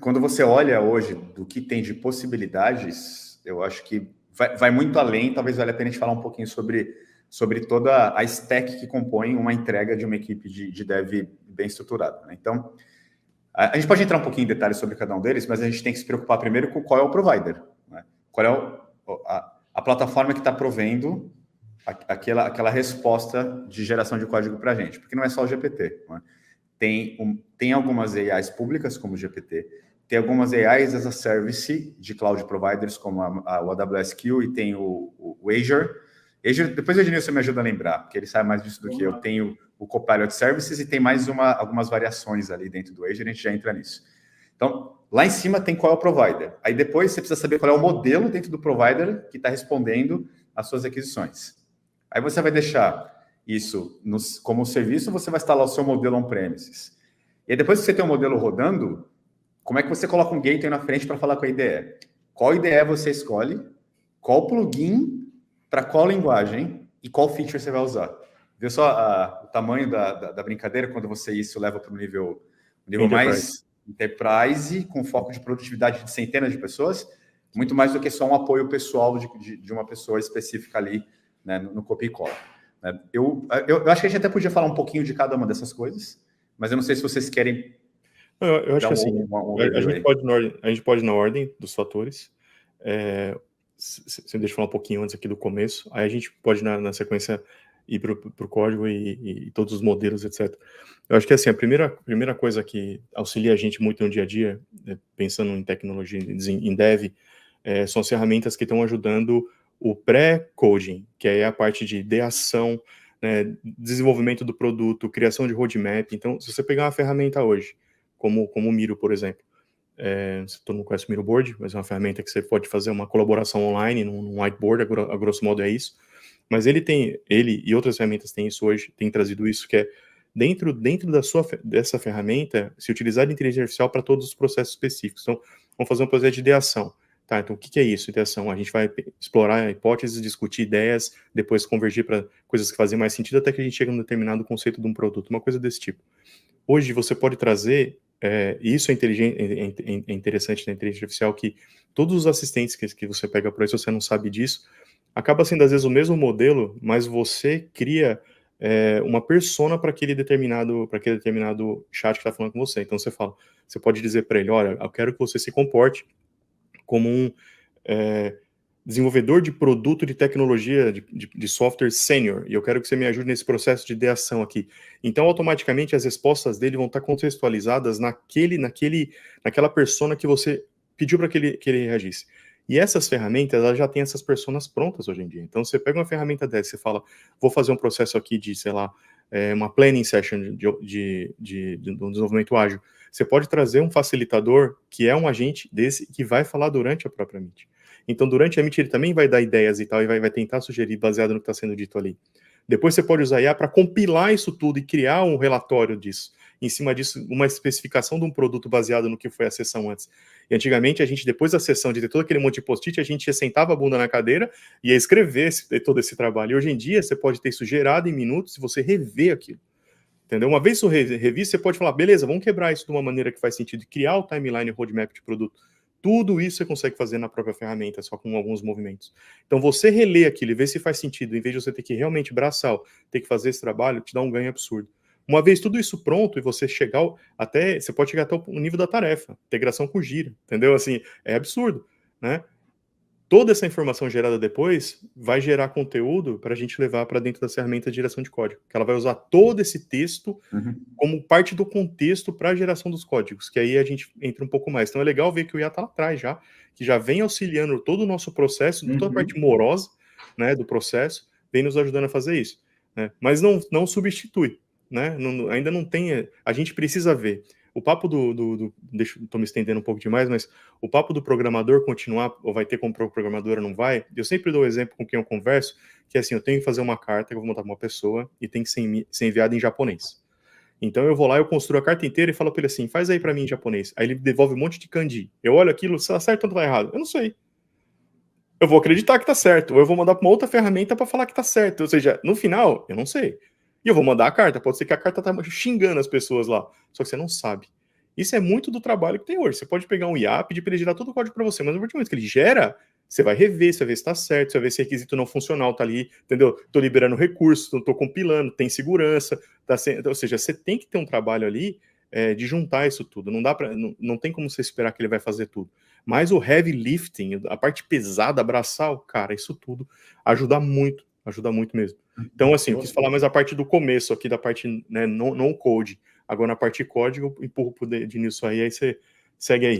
quando você olha hoje do que tem de possibilidades, eu acho que vai muito além. Talvez valha a pena a gente falar um pouquinho sobre toda a stack que compõe uma entrega de uma equipe de dev bem estruturada, né? Então, a gente pode entrar um pouquinho em detalhes sobre cada um deles, mas a gente tem que se preocupar primeiro com qual é o provider, né? Qual é a plataforma que está provendo aquela resposta de geração de código para a gente, porque não é só o GPT, né? Tem algumas AIs públicas, como o GPT, tem algumas AIs as a service de cloud providers, como o AWS Q, e tem o Azure. Depois o Ednilson me ajuda a lembrar, porque ele sabe mais disso do que eu. Tenho o Copilot Services e tem mais algumas variações ali dentro do Azure, a gente já entra nisso. Então, lá em cima tem qual é o provider. Aí depois você precisa saber qual é o modelo dentro do provider que está respondendo às suas aquisições. Aí você vai deixar isso como serviço, você vai instalar o seu modelo on-premises. E aí depois que você tem o modelo rodando, como é que você coloca um gateway na frente para falar com a IDE? Qual IDE você escolhe? Qual plugin para qual linguagem e qual feature você vai usar? Viu só o tamanho da brincadeira quando você isso leva para um nível mais enterprise, com foco de produtividade de centenas de pessoas, muito mais do que só um apoio pessoal de uma pessoa específica ali, né, no copy e cola. Eu acho que a gente até podia falar um pouquinho de cada uma dessas coisas, mas eu não sei se vocês querem. Eu acho que assim, a gente pode ir na ordem dos fatores. Você me deixa falar um pouquinho antes aqui do começo, aí a gente pode, na sequência, ir para o código e todos os modelos, etc. Eu acho que assim, a primeira coisa que auxilia a gente muito no dia a dia, pensando em tecnologia, em dev, são as ferramentas que estão ajudando o pré-coding, que é a parte de ideação, né, desenvolvimento do produto, criação de roadmap. Então, se você pegar uma ferramenta hoje, como o Miro, por exemplo, todo mundo conhece o Miro Board, mas é uma ferramenta que você pode fazer uma colaboração online num whiteboard, a grosso modo é isso. Mas ele e outras ferramentas têm isso hoje, têm trazido isso, que é dentro dessa ferramenta, se utilizar de inteligência artificial para todos os processos específicos. Então, vamos fazer um processo de ideação. Tá, então o que é isso, ideação? A gente vai explorar hipóteses, discutir ideias, depois convergir para coisas que fazem mais sentido, até que a gente chega num determinado conceito de um produto, uma coisa desse tipo. Hoje você pode trazer, e isso é interessante na inteligência artificial, que todos os assistentes que você pega por aí, se você não sabe disso, acaba sendo às vezes o mesmo modelo, mas você cria uma persona para aquele determinado chat que está falando com você. Então você pode dizer para ele, olha, eu quero que você se comporte como um desenvolvedor de produto de tecnologia de software sênior, e eu quero que você me ajude nesse processo de ideação aqui. Então, automaticamente, as respostas dele vão estar contextualizadas naquela persona que você pediu para que ele reagisse. E essas ferramentas, elas já têm essas personas prontas hoje em dia. Então, você pega uma ferramenta dessa, você fala, vou fazer um processo aqui de, sei lá, uma planning session de desenvolvimento ágil. Você pode trazer um facilitador que é um agente desse que vai falar durante a própria meet. Então, durante a meet, ele também vai dar ideias e tal, e vai tentar sugerir baseado no que está sendo dito ali. Depois você pode usar IA para compilar isso tudo e criar um relatório disso. Em cima disso, uma especificação de um produto baseado no que foi a sessão antes. E antigamente, a gente, depois da sessão, de ter todo aquele monte de post-it, a gente sentava a bunda na cadeira e ia escrever todo esse trabalho. E hoje em dia, você pode ter isso gerado em minutos se você rever aquilo. Entendeu? Uma vez isso revisto, você pode falar, beleza, vamos quebrar isso de uma maneira que faz sentido, criar o timeline e roadmap de produto. Tudo isso você consegue fazer na própria ferramenta, só com alguns movimentos. Então, você reler aquilo e ver se faz sentido, em vez de você ter que realmente braçal, ter que fazer esse trabalho, te dá um ganho absurdo. Uma vez tudo isso pronto e você você pode chegar até o nível da tarefa, integração com Gira, entendeu? Assim, é absurdo, né? Toda essa informação gerada depois vai gerar conteúdo para a gente levar para dentro da ferramenta de geração de código, que ela vai usar todo esse texto como parte do contexto para a geração dos códigos, que aí a gente entra um pouco mais. Então é legal ver que o IA está lá atrás já, que já vem auxiliando todo o nosso processo, toda a parte morosa, né, do processo, vem nos ajudando a fazer isso, né? Mas não substitui, né? Ainda não tem. A gente precisa ver. O papo estou me estendendo um pouco demais, mas o papo do programador continuar, ou vai ter como programador ou não vai, eu sempre dou o exemplo com quem eu converso, que é assim, eu tenho que fazer uma carta que eu vou mandar para uma pessoa e tem que ser enviada em japonês. Então eu vou lá, eu construo a carta inteira e falo para ele assim, faz aí para mim em japonês. Aí ele devolve um monte de kanji. Eu olho aquilo, se tá certo ou tá errado? Eu não sei. Eu vou acreditar que tá certo, ou eu vou mandar para uma outra ferramenta para falar que tá certo. Ou seja, no final, eu não sei. E eu vou mandar a carta. Pode ser que a carta tá xingando as pessoas lá. Só que você não sabe. Isso é muito do trabalho que tem hoje. Você pode pegar um IA, pedir para ele gerar todo o código para você, mas no momento que ele gera, você vai rever, você vai ver se está certo, você vai ver se requisito não funcional está ali, entendeu? Estou liberando recursos, estou compilando, tem segurança, ou seja, você tem que ter um trabalho ali de juntar isso tudo. Não dá para, não tem como você esperar que ele vai fazer tudo. Mas o heavy lifting, a parte pesada, braçal, cara, isso tudo ajuda muito mesmo. Então, assim, eu quis falar mais a parte do começo aqui, da parte, né, não code. Agora, na parte de código, eu empurro pro Denilson aí você segue aí.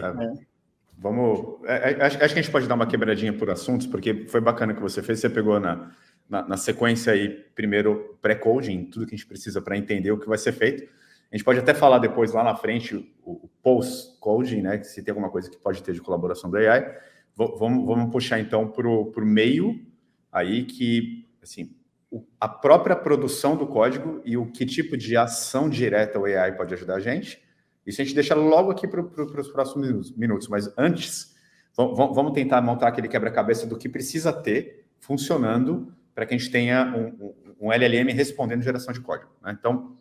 Vamos. Acho que a gente pode dar uma quebradinha por assuntos, porque foi bacana o que você fez. Você pegou na sequência aí, primeiro pré-coding, tudo que a gente precisa para entender o que vai ser feito. A gente pode até falar depois, lá na frente, o post-coding, né? Se tem alguma coisa que pode ter de colaboração do AI. Vamos puxar, então, para o meio aí, que, assim, a própria produção do código e o que tipo de ação direta o AI pode ajudar a gente. Isso a gente deixa logo aqui para os próximos minutos. Mas antes, vamos tentar montar aquele quebra-cabeça do que precisa ter funcionando para que a gente tenha um LLM respondendo geração de código, né? Então,